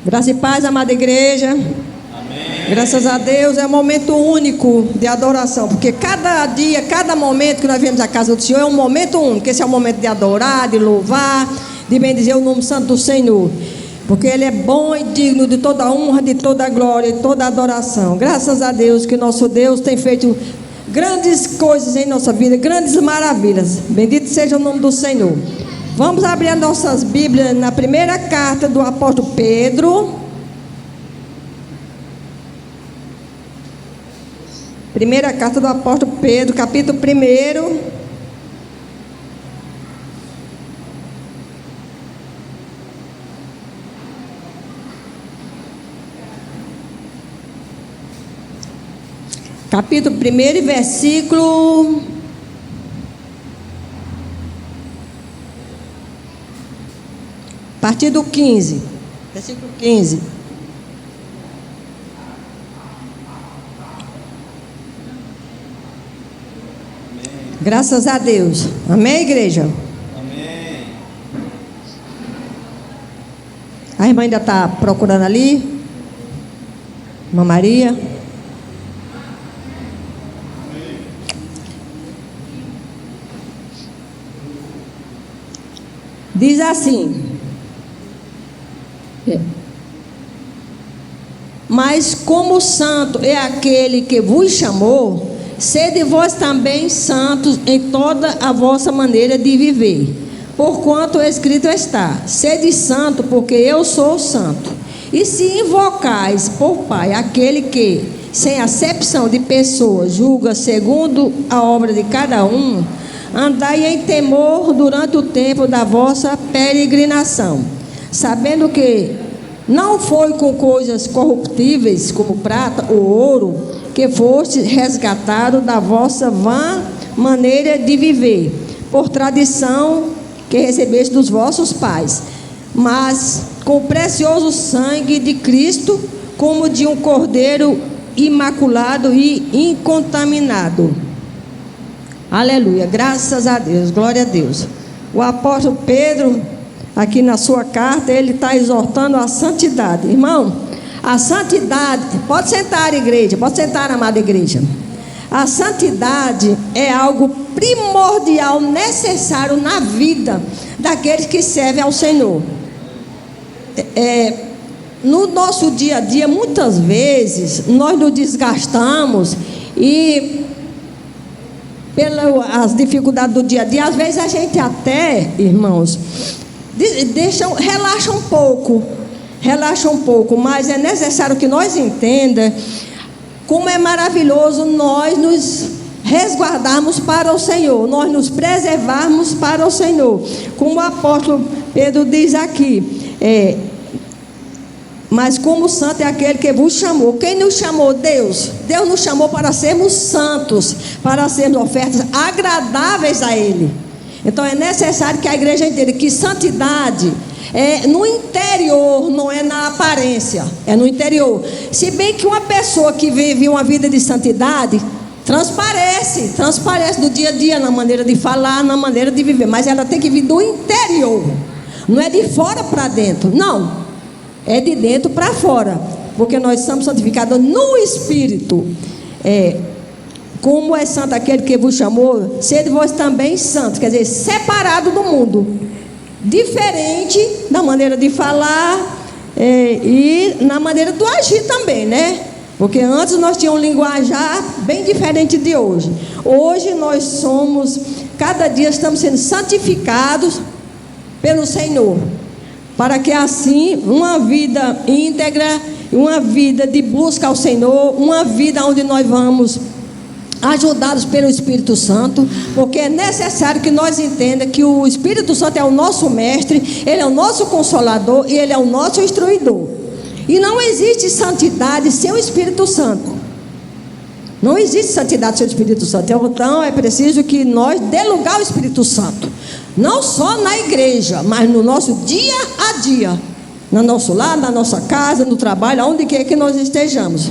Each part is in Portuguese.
Graça e paz, amada igreja. Amém. Graças a Deus, é um momento único de adoração, porque cada dia, cada momento que nós vemos a casa do Senhor é um momento único. Esse é o momento de adorar, de louvar, de bendizer o nome santo do Senhor, porque Ele é bom e digno de toda honra, de toda glória, de toda adoração. Graças a Deus que nosso Deus tem feito grandes coisas em nossa vida, grandes maravilhas. Bendito seja o nome do Senhor. Vamos abrir as nossas Bíblias na primeira carta do apóstolo Pedro. Primeira carta do apóstolo Pedro, capítulo 1. Capítulo 1 e versículo... a partir do 15, versículo 15. Graças a Deus. Amém, igreja? Amém. A irmã ainda está procurando ali. Irmã Maria. Diz assim: mas como santo é aquele que vos chamou, sede vós também santos em toda a vossa maneira de viver. Porquanto escrito está: sede santo, porque eu sou santo. E se invocais por Pai aquele que, sem acepção de pessoas, julga segundo a obra de cada um, andai em temor durante o tempo da vossa peregrinação, sabendo que não foi com coisas corruptíveis, como prata ou ouro, que foste resgatado da vossa vã maneira de viver, por tradição que recebeste dos vossos pais, mas com o precioso sangue de Cristo, como de um cordeiro imaculado e incontaminado. Aleluia, graças a Deus, glória a Deus. O apóstolo Pedro, aqui na sua carta, ele está exortando a santidade. Irmão, a santidade, pode sentar, igreja, pode sentar, amada igreja. A santidade é algo primordial, necessário na vida daqueles que servem ao Senhor. No nosso dia a dia, muitas vezes, nós nos desgastamos e pelas dificuldades do dia a dia, às vezes a gente até, irmãos, relaxa um pouco, mas é necessário que nós entendamos como é maravilhoso nós nos resguardarmos para o Senhor, nós nos preservarmos para o Senhor, como o apóstolo Pedro diz aqui, mas como santo é aquele que vos chamou. Quem nos chamou? Deus nos chamou para sermos santos, para sermos ofertas agradáveis a Ele. Então é necessário que a igreja entenda que santidade é no interior, não é na aparência, é no interior. Se bem que uma pessoa que vive uma vida de santidade transparece no dia a dia, na maneira de falar, na maneira de viver, mas ela tem que vir do interior, não é de fora para dentro, não, é de dentro para fora, porque nós somos santificados no Espírito. Como é santo aquele que vos chamou, sede vós também santos, quer dizer, separado do mundo, diferente na maneira de falar e na maneira do agir também, né? Porque antes nós tínhamos um linguajar bem diferente de hoje. Hoje nós somos, cada dia estamos sendo santificados pelo Senhor, para que assim uma vida íntegra, uma vida de busca ao Senhor, uma vida onde nós vamos ajudados pelo Espírito Santo, porque é necessário que nós entendamos que o Espírito Santo é o nosso mestre, ele é o nosso consolador e ele é o nosso instruidor. E não existe santidade sem o Espírito Santo. Não existe santidade sem o Espírito Santo. Então é preciso que nós dê lugar ao Espírito Santo, não só na igreja, mas no nosso dia a dia, no nosso lar, na nossa casa, no trabalho, aonde quer que nós estejamos.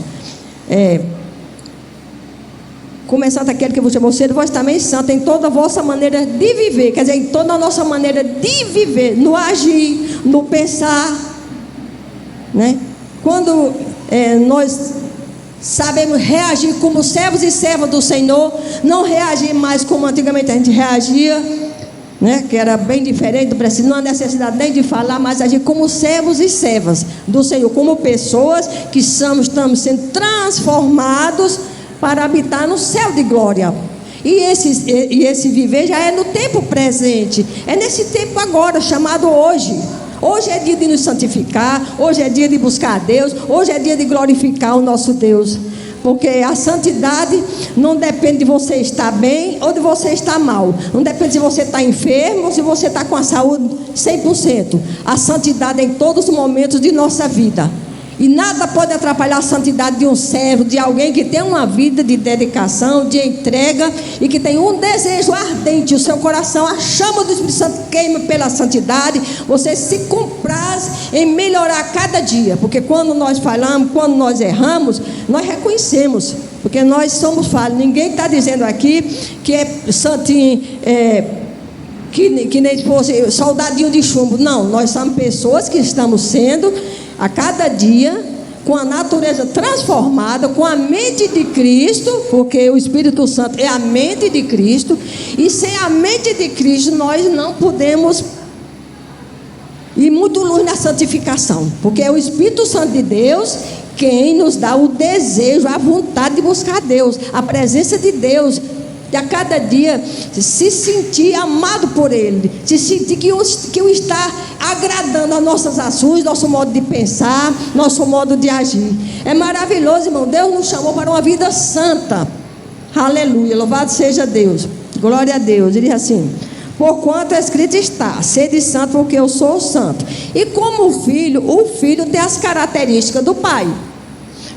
Começando aquele que vos chamou, sede vós também santo em toda a vossa maneira de viver, quer dizer, em toda a nossa maneira de viver, no agir, no pensar, né? Quando nós sabemos reagir como servos e servas do Senhor, não reagir mais como antigamente a gente reagia, né? Que era bem diferente, não há necessidade nem de falar, mas agir como servos e servas do Senhor, como pessoas que estamos sendo transformados para habitar no céu de glória. E esse viver já é no tempo presente, é nesse tempo agora, chamado hoje. Hoje é dia de nos santificar, hoje é dia de buscar a Deus, hoje é dia de glorificar o nosso Deus. Porque a santidade não depende de você estar bem ou de você estar mal. Não depende se você está enfermo ou se você está com a saúde 100%. A santidade é em todos os momentos de nossa vida. E nada pode atrapalhar a santidade de um servo, de alguém que tem uma vida de dedicação, de entrega e que tem um desejo ardente. O seu coração, a chama do Espírito Santo queima pela santidade. Você se compraz em melhorar cada dia. Porque quando nós falamos, quando nós erramos, nós reconhecemos. Porque nós somos falhos. Ninguém está dizendo aqui que é santinho, que nem fosse soldadinho de chumbo. Não, nós somos pessoas que estamos sendo a cada dia com a natureza transformada, com a mente de Cristo, porque o Espírito Santo é a mente de Cristo, e sem a mente de Cristo nós não podemos ir muito longe na santificação, porque é o Espírito Santo de Deus quem nos dá o desejo, a vontade de buscar Deus, a presença de Deus, de a cada dia se sentir amado por Ele, se sentir que o está agradando as nossas ações, nosso modo de pensar, nosso modo de agir. É maravilhoso, irmão. Deus nos chamou para uma vida santa. Aleluia, louvado seja Deus, glória a Deus. Ele diz assim: porquanto escrito está, sede santo porque eu sou santo. E como o filho tem as características do pai.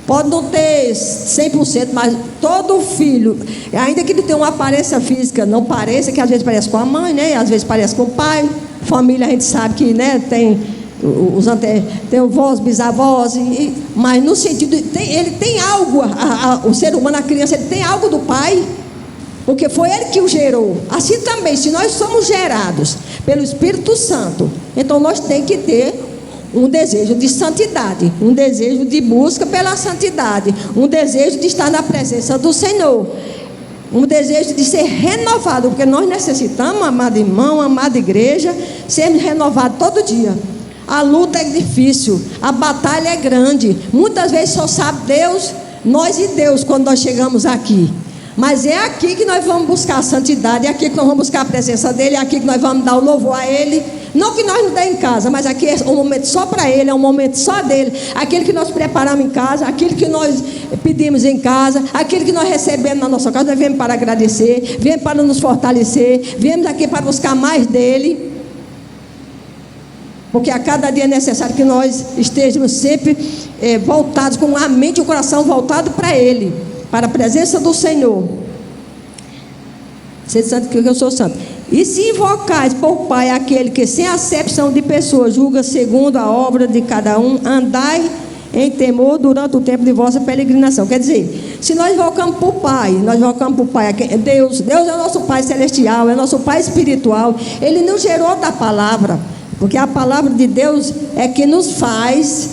Pode não ter 100%, mas todo filho, ainda que ele tenha uma aparência física, não pareça, que às vezes parece com a mãe, né? Às vezes parece com o pai. Família a gente sabe que, né, tem avós, bisavós, mas no sentido, ele tem algo, o ser humano, a criança, ele tem algo do pai, porque foi ele que o gerou. Assim também, se nós somos gerados pelo Espírito Santo, então nós temos que ter um desejo de santidade, um desejo de busca pela santidade, um desejo de estar na presença do Senhor, um desejo de ser renovado, porque nós necessitamos, amado irmão, amada igreja, sermos renovados todo dia. A luta é difícil, a batalha é grande, muitas vezes só sabe Deus, nós e Deus, quando nós chegamos aqui. Mas é aqui que nós vamos buscar a santidade, é aqui que nós vamos buscar a presença dEle, é aqui que nós vamos dar o louvor a Ele. Não que nós não dê em casa, mas aqui é um momento só para Ele, é um momento só dEle. Aquele que nós preparamos em casa, aquele que nós pedimos em casa, aquele que nós recebemos na nossa casa, nós viemos para agradecer, viemos para nos fortalecer, viemos aqui para buscar mais dEle. Porque a cada dia é necessário que nós estejamos sempre voltados, com a mente e o coração voltado para Ele, para a presença do Senhor. Sede santo que eu sou santo. E se invocais por Pai aquele que sem acepção de pessoas julga segundo a obra de cada um, andai em temor durante o tempo de vossa peregrinação. Quer dizer, se nós invocamos por Pai, Deus é o nosso Pai celestial, é o nosso Pai espiritual. Ele nos gerou da palavra, porque a palavra de Deus é que nos faz,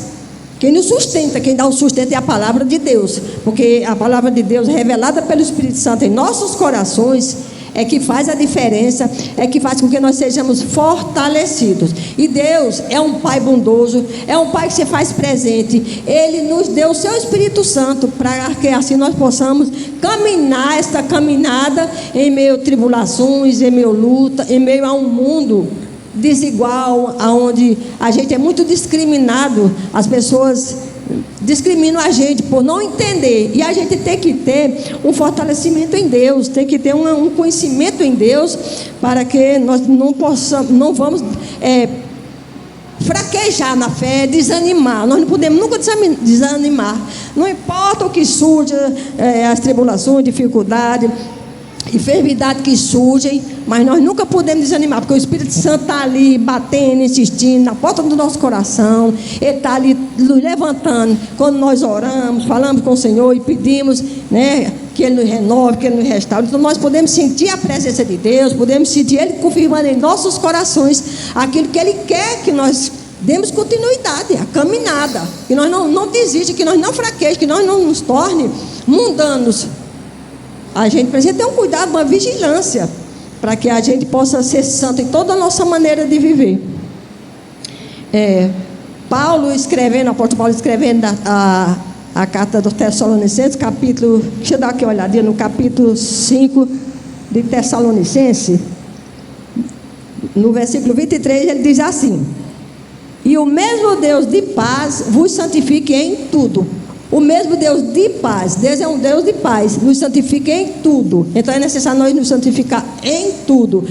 quem nos sustenta, quem dá o sustento é a palavra de Deus, porque a palavra de Deus revelada pelo Espírito Santo em nossos corações é que faz a diferença, é que faz com que nós sejamos fortalecidos. E Deus é um Pai bondoso, é um Pai que se faz presente. Ele nos deu o seu Espírito Santo para que assim nós possamos caminhar esta caminhada em meio a tribulações, em meio a luta, em meio a um mundo desigual, onde a gente é muito discriminado. As pessoas discriminam a gente por não entender, e a gente tem que ter um fortalecimento em Deus, tem que ter um conhecimento em Deus, para que nós não vamos fraquejar na fé, desanimar. Nós não podemos nunca desanimar, não importa o que surja, as tribulações, dificuldades, enfermidade que surgem, mas nós nunca podemos desanimar, porque o Espírito Santo está ali batendo, insistindo na porta do nosso coração. Ele está ali nos levantando quando nós oramos, falamos com o Senhor e pedimos, né, que Ele nos renove, que Ele nos restaure. Então nós podemos sentir a presença de Deus, podemos sentir Ele confirmando em nossos corações aquilo que Ele quer que nós demos continuidade, a caminhar. nada, que nós não desistimos, que nós não fraquejamos, que nós não nos torne mundanos. A gente precisa ter um cuidado, uma vigilância, para que a gente possa ser santo em toda a nossa maneira de viver. Paulo escrevendo, o apóstolo Paulo escrevendo a carta dos Tessalonicenses, capítulo, deixa eu dar aqui uma olhadinha, no capítulo 5 de Tessalonicenses, no versículo 23, ele diz assim: e o mesmo Deus de paz vos santifique em tudo. O mesmo Deus de paz, Deus é um Deus de paz, nos santifique em tudo. Então é necessário nós nos santificar em tudo.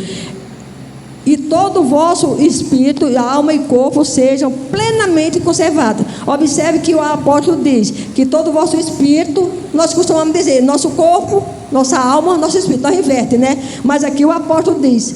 E todo o vosso espírito, alma e corpo sejam plenamente conservados. Observe que o apóstolo diz que todo o vosso espírito, nós costumamos dizer, nosso corpo, nossa alma, nosso espírito, nós inverte, né? Mas aqui o apóstolo diz,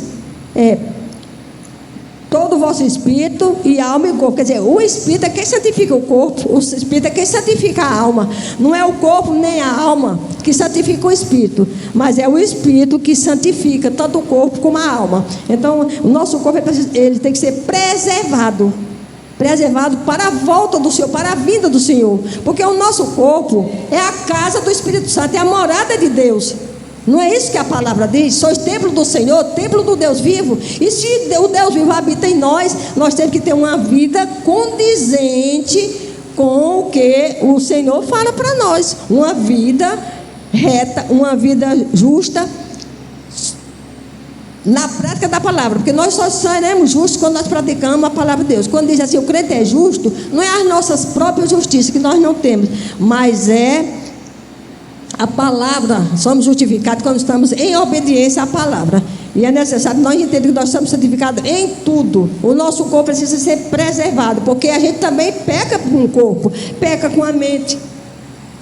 todo o vosso espírito e alma e corpo. Quer dizer, o espírito é quem santifica o corpo, o espírito é quem santifica a alma. Não é o corpo nem a alma que santifica o espírito, mas é o espírito que santifica tanto o corpo como a alma. Então, o nosso corpo ele tem que ser preservado para a volta do Senhor, para a vinda do Senhor, porque o nosso corpo é a casa do Espírito Santo, é a morada de Deus. Não é isso que a palavra diz? Sois templo do Senhor, templo do Deus vivo. E se o Deus vivo habita em nós, nós temos que ter uma vida condizente com o que o Senhor fala para nós. Uma vida reta, uma vida justa na prática da palavra, porque nós só seremos justos quando nós praticamos a palavra de Deus. Quando diz assim, o crente é justo, não é as nossas próprias justiças que nós não temos, mas é a palavra. Somos justificados quando estamos em obediência à palavra. E é necessário nós entendermos que nós somos santificados em tudo. O nosso corpo precisa ser preservado, porque a gente também peca com o corpo, peca com a mente,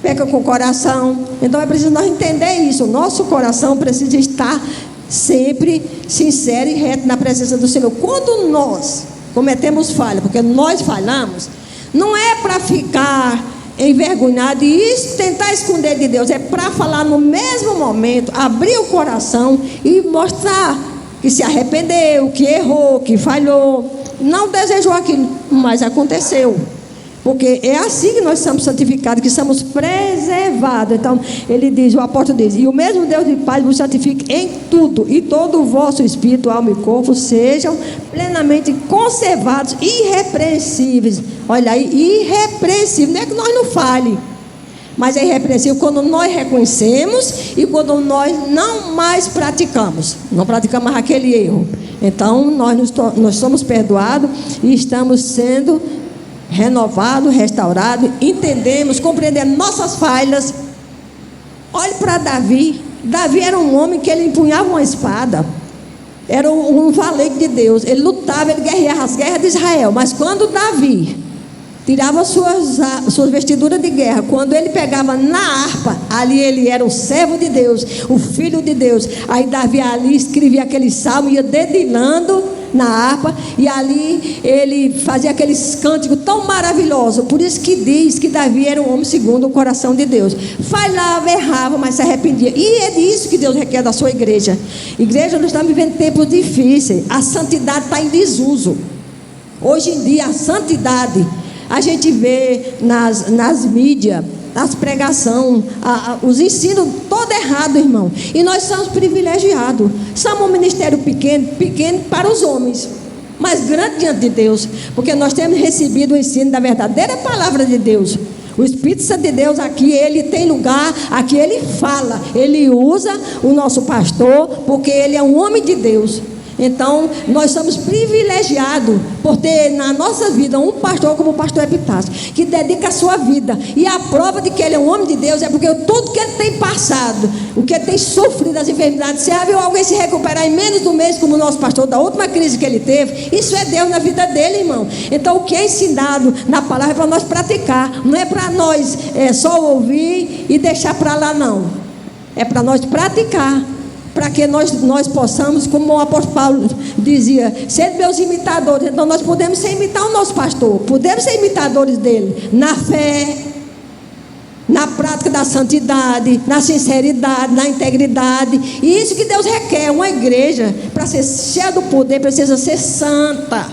peca com o coração. Então é preciso nós entender isso. O nosso coração precisa estar sempre sincero e reto na presença do Senhor. Quando nós cometemos falha, porque nós falhamos, não é para ficar envergonhado e tentar esconder de Deus, é para falar no mesmo momento, abrir o coração e mostrar que se arrependeu, que errou, que falhou, não desejou aquilo, mas aconteceu. Porque é assim que nós somos santificados, que somos preservados. Então, ele diz, o apóstolo diz, e o mesmo Deus de paz vos santifique em tudo, e todo o vosso espírito, alma e corpo sejam plenamente conservados, irrepreensíveis. Olha aí, irrepreensível, não é que nós não falhe, mas é irrepreensível quando nós reconhecemos e quando nós não mais praticamos, não praticamos mais aquele erro. Então, nós somos perdoados e estamos sendo renovado, restaurado, entendemos, compreendemos nossas falhas. Olhe para Davi. Davi era um homem que ele empunhava uma espada, era um valente de Deus, ele lutava, ele guerreava as guerras de Israel. Mas quando Davi tirava suas vestiduras de guerra, quando ele pegava na harpa, ali ele era o servo de Deus, o filho de Deus. Aí Davi ali escrevia aquele salmo, ia dedilhando na harpa, e ali ele fazia aqueles cânticos tão maravilhosos. Por isso que diz que Davi era um homem segundo o coração de Deus. Falhava, errava, mas se arrependia. E é disso que Deus requer da sua igreja. Igreja, nós estamos vivendo tempos difíceis. A santidade está em desuso. Hoje em dia a santidade, a gente vê nas mídias, as pregações, os ensinos todo errado, irmão. E nós somos privilegiados. Somos um ministério pequeno para os homens, mas grande diante de Deus, porque nós temos recebido o ensino da verdadeira palavra de Deus. O Espírito Santo de Deus aqui, ele tem lugar, aqui ele fala, ele usa o nosso pastor, porque ele é um homem de Deus. Então, nós somos privilegiados por ter na nossa vida um pastor como o pastor Epitácio, que dedica a sua vida. E a prova de que ele é um homem de Deus é porque tudo que ele tem passado, o que ele tem sofrido, as enfermidades, se viu alguém se recuperar em menos de um mês, como o nosso pastor, da última crise que ele teve, isso é Deus na vida dele, irmão. Então, o que é ensinado na palavra é para nós praticar, não é para nós só ouvir e deixar para lá, não. É para nós praticar, para que nós possamos, como o apóstolo Paulo dizia, ser meus imitadores. Então nós podemos ser imitar o nosso pastor, podemos ser imitadores dele, na fé, na prática da santidade, na sinceridade, na integridade. E isso que Deus requer. Uma igreja, para ser cheia do poder, precisa ser santa.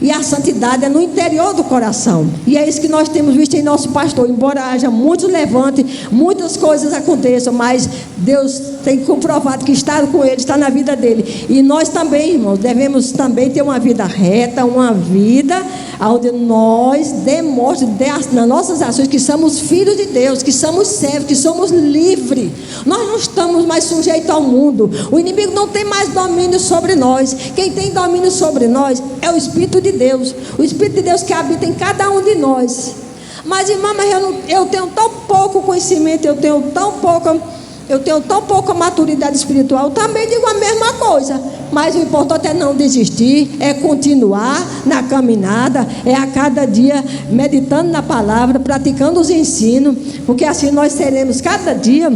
E a santidade é no interior do coração. E é isso que nós temos visto em nosso pastor. Embora haja muitos levantes, muitas coisas aconteçam, mas Deus tem comprovado que está com ele, está na vida dele. E nós também, irmãos, devemos também ter uma vida reta, uma vida onde nós demonstramos nas nossas ações que somos filhos de Deus, que somos servos, que somos livres. Nós não estamos mais sujeitos ao mundo. O inimigo não tem mais domínio sobre nós. Quem tem domínio sobre nós é o Espírito de Deus. O Espírito de Deus que habita em cada um de nós. Mas, irmã, eu tenho tão pouco conhecimento, eu tenho tão pouca maturidade espiritual. Também digo a mesma coisa. Mas o importante é não desistir, é continuar na caminhada, é a cada dia meditando na palavra, praticando os ensinos, porque assim nós seremos cada dia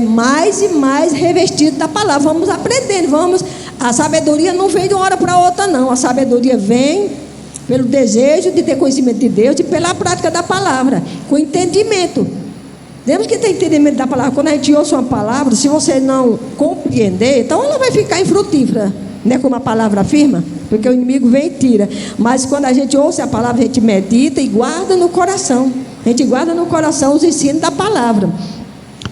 mais e mais revestidos da palavra. Vamos aprendendo, a sabedoria não vem de uma hora para outra, não. A sabedoria vem pelo desejo de ter conhecimento de Deus e pela prática da palavra, com entendimento. Temos que ter entendimento da palavra. Quando a gente ouça uma palavra, se você não compreender, então ela vai ficar infrutífera, né? Como a palavra afirma, porque o inimigo vem e tira. Mas quando a gente ouça a palavra, a gente medita e guarda no coração. A gente guarda no coração os ensinos da palavra,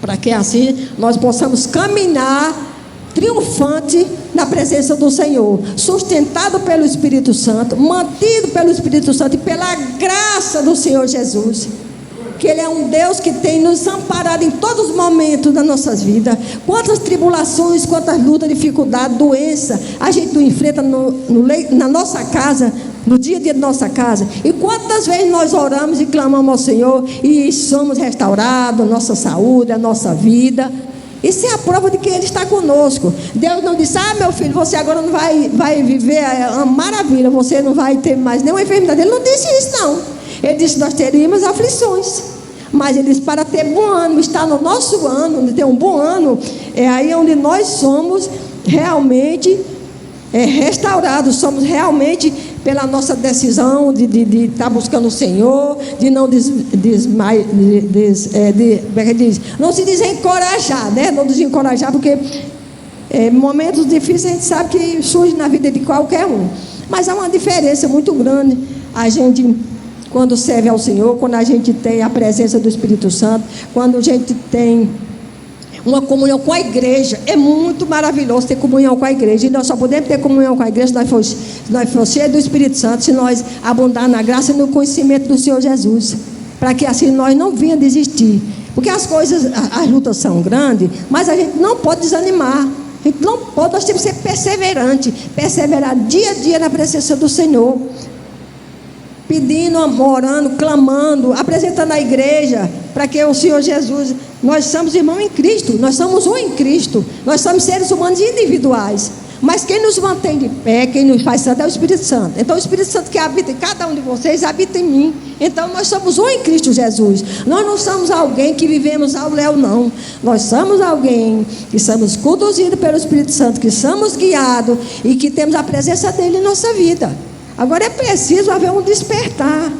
para que assim nós possamos caminhar triunfante na presença do Senhor, sustentado pelo Espírito Santo, mantido pelo Espírito Santo e pela graça do Senhor Jesus. Que Ele é um Deus que tem nos amparado em todos os momentos das nossas vidas. Quantas tribulações, quantas lutas, dificuldades, doença a gente não enfrenta na nossa casa, no dia a dia da nossa casa. E quantas vezes nós oramos e clamamos ao Senhor e somos restaurados, a nossa saúde, a nossa vida. Isso é a prova de que Ele está conosco. Deus não disse: meu filho, você agora não vai viver uma maravilha, você não vai ter mais nenhuma enfermidade. Ele não disse isso, não. Ele disse: nós teríamos aflições, mas Ele disse para ter bom ânimo. Está no nosso ano, de ter um bom ano, é aí onde nós somos realmente restaurados. Somos realmente, pela nossa decisão de estar buscando o Senhor, de não não se desencorajar, né? Não desencorajar, porque momentos difíceis a gente sabe que surge na vida de qualquer um. Mas há uma diferença muito grande. A gente, quando serve ao Senhor, quando a gente tem a presença do Espírito Santo, quando a gente tem uma comunhão com a igreja, é muito maravilhoso ter comunhão com a igreja. E nós só podemos ter comunhão com a igreja se nós formos cheios do Espírito Santo, se nós abundar na graça e no conhecimento do Senhor Jesus, para que assim nós não venhamos desistir, porque as lutas são grandes, mas a gente não pode desanimar. A gente não pode, nós temos que ser perseverante, perseverar dia a dia na presença do Senhor, pedindo, orando, clamando, apresentando a igreja, para que o Senhor Jesus, nós somos irmãos em Cristo, nós somos um em Cristo, nós somos seres humanos individuais, mas quem nos mantém de pé, quem nos faz santo é o Espírito Santo. Então o Espírito Santo que habita em cada um de vocês, habita em mim. Então nós somos um em Cristo Jesus. Nós não somos alguém que vivemos ao léu, não. Nós somos alguém que somos conduzidos pelo Espírito Santo, que somos guiados e que temos a presença dele em nossa vida. Agora é preciso haver um despertar,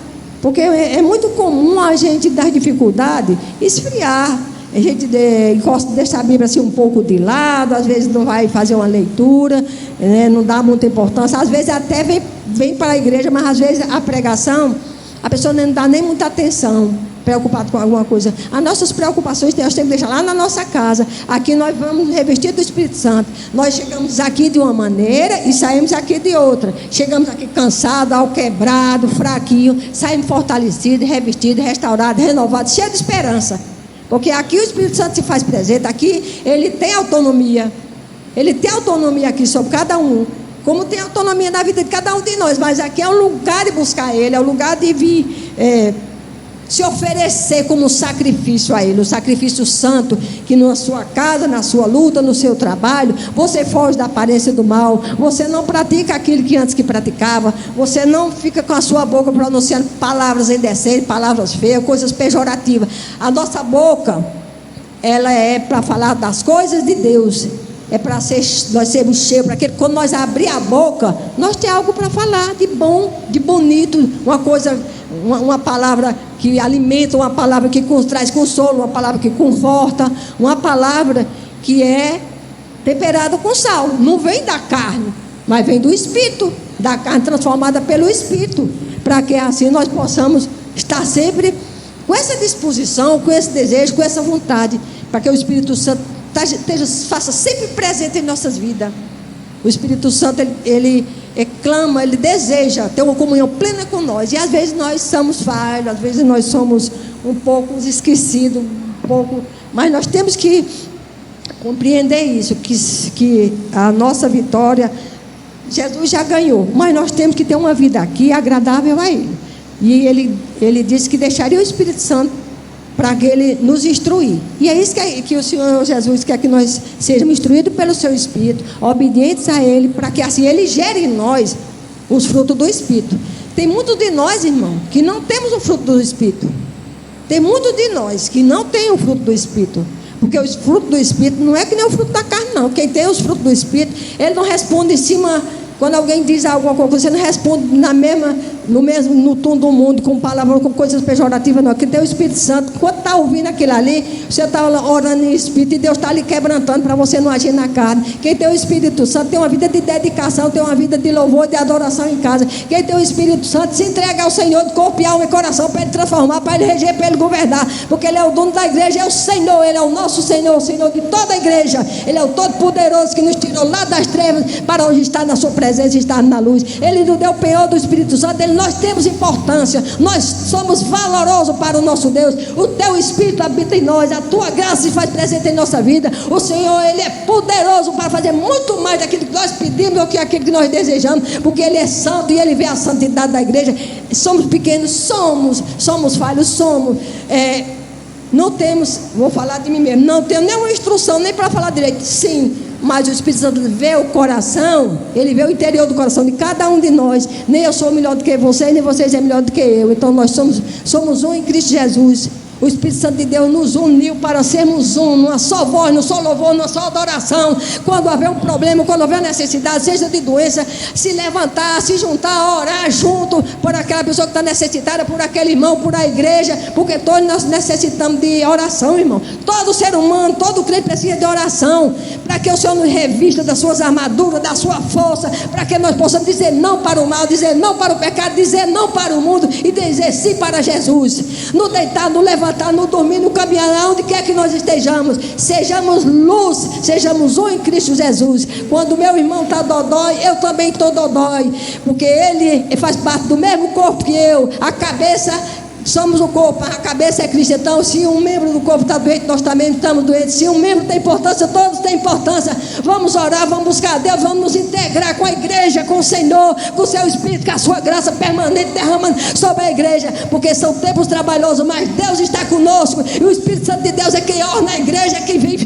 porque é muito comum a gente dar dificuldade esfriar. A gente deixa a Bíblia assim um pouco de lado, às vezes não vai fazer uma leitura, né, não dá muita importância, às vezes até vem para a igreja, mas às vezes a pregação, a pessoa não dá nem muita atenção, preocupado com alguma coisa. As nossas preocupações nós temos que deixar lá na nossa casa. Aqui nós vamos revestidos do Espírito Santo. Nós chegamos aqui de uma maneira e saímos aqui de outra. Chegamos aqui cansados, alquebrado, fraquinho, saímos fortalecidos, revestidos, restaurados, renovados, cheios de esperança. Porque aqui o Espírito Santo se faz presente, aqui ele tem autonomia. Ele tem autonomia aqui sobre cada um, como tem autonomia na vida de cada um de nós. Mas aqui é o lugar de buscar Ele, é o lugar de vir se oferecer como sacrifício a Ele, o sacrifício santo, que na sua casa, na sua luta, no seu trabalho, você foge da aparência do mal, você não pratica aquilo que antes que praticava, você não fica com a sua boca pronunciando palavras indecentes, palavras feias, coisas pejorativas. A nossa boca, ela é para falar das coisas de Deus, é para nós sermos cheios, para que quando nós abrir a boca, nós temos algo para falar de bom, de bonito, uma coisa, uma palavra que alimenta, uma palavra que traz consolo, uma palavra que conforta, uma palavra que é temperada com sal. Não vem da carne, mas vem do Espírito, da carne transformada pelo Espírito, para que assim nós possamos estar sempre com essa disposição, com esse desejo, com essa vontade, para que o Espírito Santo faça sempre presente em nossas vidas. O Espírito Santo, ele clama, ele deseja ter uma comunhão plena com nós, e às vezes nós somos falhos, às vezes nós somos um pouco esquecidos, mas nós temos que compreender isso, que a nossa vitória, Jesus já ganhou, mas nós temos que ter uma vida aqui agradável a Ele, e Ele disse que deixaria o Espírito Santo para que Ele nos instruir, e é isso que o Senhor Jesus quer, que nós sejamos instruídos pelo Seu Espírito, obedientes a Ele, para que assim Ele gere em nós os frutos do Espírito. Tem muitos de nós, irmão, que não temos o fruto do Espírito. Tem muitos de nós que não tem o fruto do Espírito, porque o fruto do Espírito não é que nem o fruto da carne, não. Quem tem os frutos do Espírito, ele não responde em cima. Quando alguém diz alguma coisa, você não responde no tom do mundo, com palavras, com coisas pejorativas, não. Quem tem o Espírito Santo, quando está ouvindo aquilo ali, você está orando em Espírito, e Deus está ali quebrantando para você não agir na carne. Quem tem o Espírito Santo tem uma vida de dedicação, tem uma vida de louvor, de adoração em casa. Quem tem o Espírito Santo se entrega ao Senhor de corpo e alma e coração, para Ele transformar, para Ele reger, para Ele governar, porque Ele é o dono da igreja, é o Senhor, Ele é o nosso Senhor, o Senhor de toda a igreja. Ele é o Todo-Poderoso que nos tirou lá das trevas para hoje estar na sua presença, estar na luz. Ele nos deu o penhor do Espírito Santo. Nós temos importância, nós somos valorosos para o nosso Deus. O teu Espírito habita em nós, a tua graça se faz presente em nossa vida. O Senhor, Ele é poderoso para fazer muito mais daquilo que nós pedimos do que aquilo que nós desejamos, porque Ele é santo e Ele vê a santidade da igreja. Somos pequenos, somos falhos, não temos, vou falar de mim mesmo, não tenho nenhuma instrução nem para falar direito, sim, mas o Espírito Santo vê o coração, Ele vê o interior do coração de cada um de nós. Nem eu sou melhor do que vocês, nem vocês é melhor do que eu. Então nós somos um em Cristo Jesus. O Espírito Santo de Deus nos uniu para sermos um, numa só voz, num só louvor, numa só adoração. Quando houver um problema, quando houver necessidade, seja de doença, se levantar, se juntar, orar junto por aquela pessoa que está necessitada, por aquele irmão, por a igreja, porque todos nós necessitamos de oração, irmão. Todo ser humano, todo crente precisa de oração, para que o Senhor nos revista das suas armaduras, da sua força, para que nós possamos dizer não para o mal, dizer não para o pecado, dizer não para o mundo e dizer sim para Jesus. No deitar, no levantar, no dormir, no caminhar, onde quer que nós estejamos, sejamos luz, sejamos um em Cristo Jesus. Quando meu irmão está dodói, eu também estou dodói, porque ele faz parte do mesmo corpo que eu. A cabeça, somos o corpo, a cabeça é Cristo. Então, se um membro do corpo está doente, nós também estamos doentes. Se um membro tem importância, todos têm importância. Vamos orar, vamos buscar a Deus, vamos nos integrar com a igreja, com o Senhor, com o seu Espírito, com a sua graça permanente derramando sobre a igreja, porque são tempos trabalhosos, mas Deus está conosco, e o Espírito Santo de Deus é quem orna a igreja, é quem vem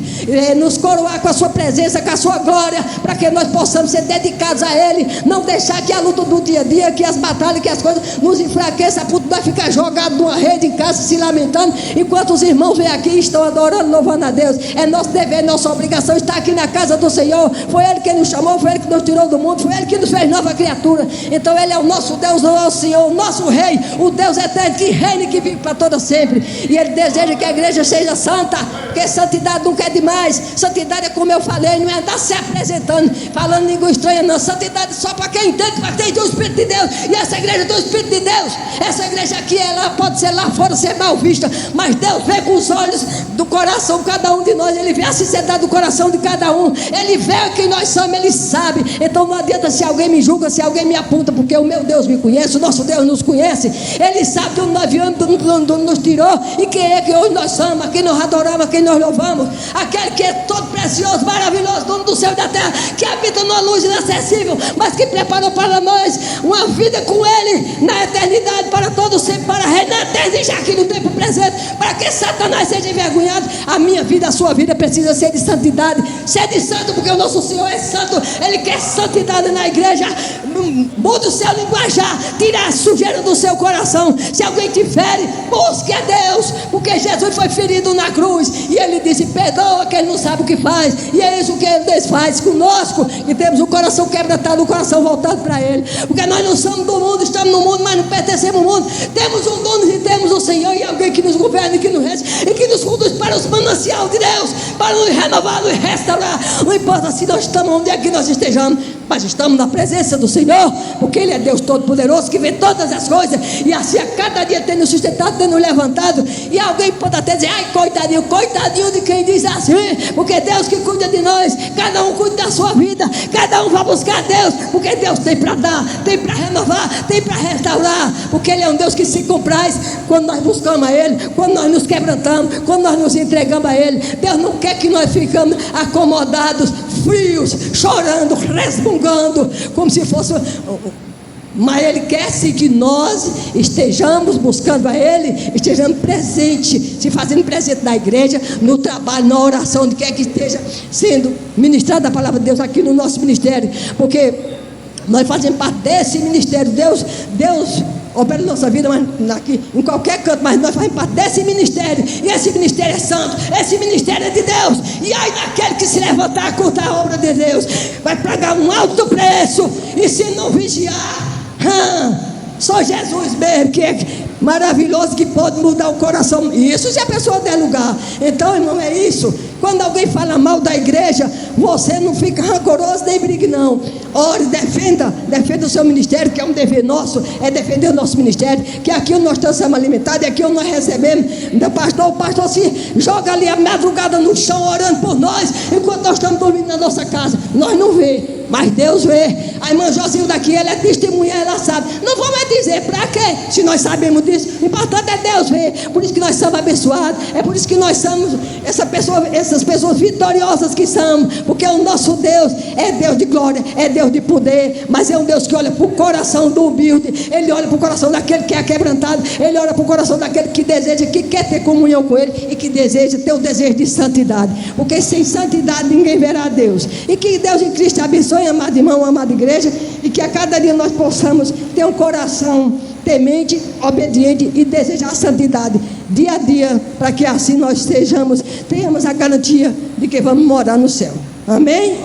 nos coroar com a sua presença, com a sua glória, para que nós possamos ser dedicados a Ele, não deixar que a luta do dia a dia, que as batalhas, que as coisas nos enfraqueçam, a ponto de nós ficar jogados numa rede em casa, se lamentando, enquanto os irmãos vêm aqui e estão adorando, louvando a Deus. É nosso dever, nossa obrigação estar aqui na casa do Senhor. Foi Ele que nos chamou, foi Ele que nos tirou do mundo, foi Ele que nos fez nova criatura. Então Ele é o nosso Deus, o nosso Senhor, o nosso Rei, o Deus eterno que reina e que vive para toda sempre. E Ele deseja que a igreja seja santa, porque santidade nunca é demais. Santidade é como eu falei, não é andar se apresentando, falando língua estranha, não. Santidade só para quem entende, para quem tem o Espírito de Deus. E essa igreja tem o Espírito de Deus. Essa igreja aqui, ela pode ser lá fora, ser mal vista, mas Deus vê com os olhos do coração, cada um de nós. Ele vê a sinceridade do coração de cada um. Ele vê quem nós somos, Ele sabe. Então não adianta se alguém me julga, se alguém me aponta, porque o meu Deus me conhece, o nosso Deus nos conhece. Ele sabe de onde nós viemos, de onde nos tirou, e quem é que hoje nós somos, a quem nós adoramos, a quem nós louvamos. Aquele que é todo precioso, maravilhoso, dono do céu e da terra, que habita numa luz inacessível, mas que preparou para nós uma vida com Ele na eternidade, para todo sempre, para reinar até existe aqui no tempo presente, para que Satanás seja envergonhado. A minha vida, a sua vida precisa ser de santidade, ser de santo, porque o nosso Senhor é santo. Ele quer santidade na igreja. Muda o seu linguajar, tira a sujeira do seu coração. Se alguém te fere, busque a Deus, porque Jesus foi ferido na cruz e Ele disse: perdoa, que Ele não sabe o que faz. E é isso que Ele faz conosco, que temos o coração quebrantado, o coração voltado para Ele, porque nós não somos do mundo, estamos no mundo, mas não pertencemos ao mundo. Temos um dono e temos o Senhor, e alguém que nos governa e que nos rege e que nos conduz para os mandamentos manancial de Deus para nos renovar, nos restaurar. Não importa se nós estamos onde é que nós estejamos, mas estamos na presença do Senhor, porque Ele é Deus Todo-Poderoso, que vê todas as coisas, e assim a cada dia tem nos sustentado, tem nos levantado. E alguém pode até dizer: ai, coitadinho, coitadinho de quem diz assim, porque Deus que cuida de nós, cada um cuida da sua vida, cada um vai buscar Deus, porque Deus tem para dar, tem para renovar, tem para restaurar, porque Ele é um Deus que se compraz quando nós buscamos a Ele, quando nós nos quebrantamos, quando nós nos entregamos a Ele. Deus não quer que nós ficamos acomodados, frios, chorando, resmungando, como se fosse... Mas Ele quer sim que nós estejamos buscando a Ele, estejamos presentes, se fazendo presente na igreja, no trabalho, na oração, onde quer que esteja sendo ministrada a palavra de Deus aqui no nosso ministério, porque nós fazemos parte desse ministério. Deus opera na nossa vida, mas aqui, em qualquer canto, mas nós fazemos parte desse ministério, e esse ministério é santo, esse ministério é de Deus. E aí daquele que se levantar contra a obra de Deus, vai pagar um alto preço, e se não vigiar, só Jesus mesmo, que é maravilhoso, que pode mudar o coração. Isso se a pessoa der lugar. Então, irmão, é isso. Quando alguém fala mal da igreja, você não fica rancoroso nem brigue, não. Ore, defenda o seu ministério, que é um dever nosso, é defender o nosso ministério, que aqui nós estamos alimentados, é aqui nós recebemos. O pastor se joga ali a madrugada no chão, orando por nós, enquanto nós estamos dormindo na nossa casa. Nós não vê, mas Deus vê. A irmã Josinho daqui, ela é testemunha, ela sabe. Não vou mais dizer para quê, se nós sabemos disso. O importante é Deus ver. Por isso que nós somos abençoados, é por isso que nós somos essas pessoas vitoriosas que somos, porque o nosso Deus é Deus de glória, é Deus de poder, mas é um Deus que olha para o coração do humilde, Ele olha para o coração daquele que é quebrantado, Ele olha para o coração daquele que deseja, que quer ter comunhão com Ele, e que deseja ter o desejo de santidade, porque sem santidade ninguém verá a Deus. E que Deus em Cristo abençoe, amado irmão, amada igreja, e que a cada dia nós possamos ter um coração temente, obediente e desejar a santidade dia a dia, para que assim nós tenhamos a garantia de que vamos morar no céu. Amém?